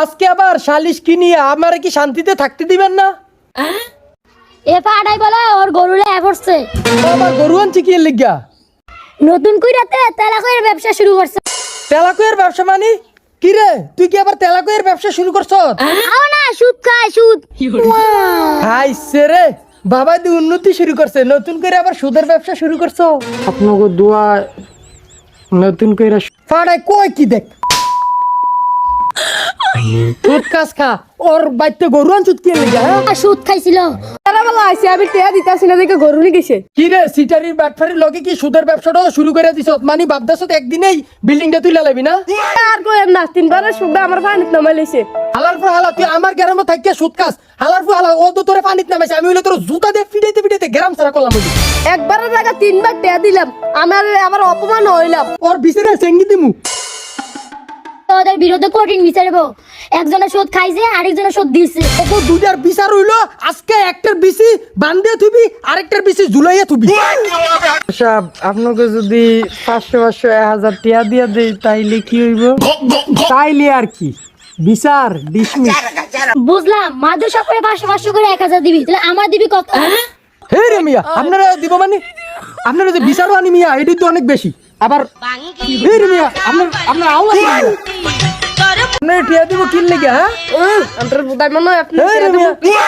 আজকে আবার সালিশ কি নিয়ে আমারে কি শান্তিতে থাকতে দিবেন না? এ পাড়াই বলে ওর গরুলে পড়ছে। আমার গরু আনছি কি লিগা? নতুন কইরাতে তেলাকইয়ের ব্যবসা শুরু করছে। তেলাকুয়ের ব্যবসা মানে কি রে? তুই কি আবার তেলাকুয়ের ব্যবসা শুরু করছ? আও না সুদ খায় সুদ। হাইছে রে বাবা দি উন্নতি শুরু করছে, নতুন করে আবার সুদের ব্যবসা শুরু করছো। আপনাকে দোয়া নতুন করে ফাড়াই কই কি দেখ সুদ কাজ খা ওর বাইতে গরু আনছুত কি লিগা? সুদ খাইছিল। বেলা আইসি আমি টেয়া দিতাছি না দেখে গরু নিয়ে গেছে। কি রে সিটারির ব্যাটফারির লগে কি সুদের ব্যবসাটাও শুরু করে দিছ? মানে ভাবদাস একদিনেই বিল্ডিংটা তুই লালাবি না? আর কইেন না, তিনবারের সুদ আমার পানিত নামাই লইছে। হালার পর হালা তুই আমার গ্রামে থাকিয়া সুদ খাস, হালার পর হালা ও তো তোরে পানিত নামাইছে, আমি হইলে তোর জুতা দিয়ে পিটাইতে পিটাইতে গ্রাম ছাড়া করলাম। একবারের জায়গা তিনবার টেয়া দিলাম, আমার অপমান হইলাম। ওর বিছানা চেঙ্গি দিমু। ওদের বিরুদ্ধে কঠিন বিচারব। একজনের সুদ খাইছে আরেকজনের সুদ দিছে। ওকে দুইটার বিচার হইলো, আজকে একটার বিসি বান্ধিয়া থুবি আরেকটার বিসি ঝুলাইয়া থুবি। সাহেব আপনাকে যদি 500 1000 টিয়া দিয়া দেই তাইলে কি হইব? তাইলে আর কি বিচার ডিসমিস। বুঝলাম মাদুর সব করে 500 করে 1000 দিবি, তাহলে আমার দিবি কত? হে রে মিয়া আপনারা দিব মানে আপনারা যে বিচারও আনি মিয়া এটি তো অনেক বেশি। আবার হে রে মিয়া আপনার আওলা আপনার টিয়া দিব কি লেগে? হ্যাঁ আন্তর বুদাই মনে হয় আপনি হে রে টেয়া দিবেন। মিয়া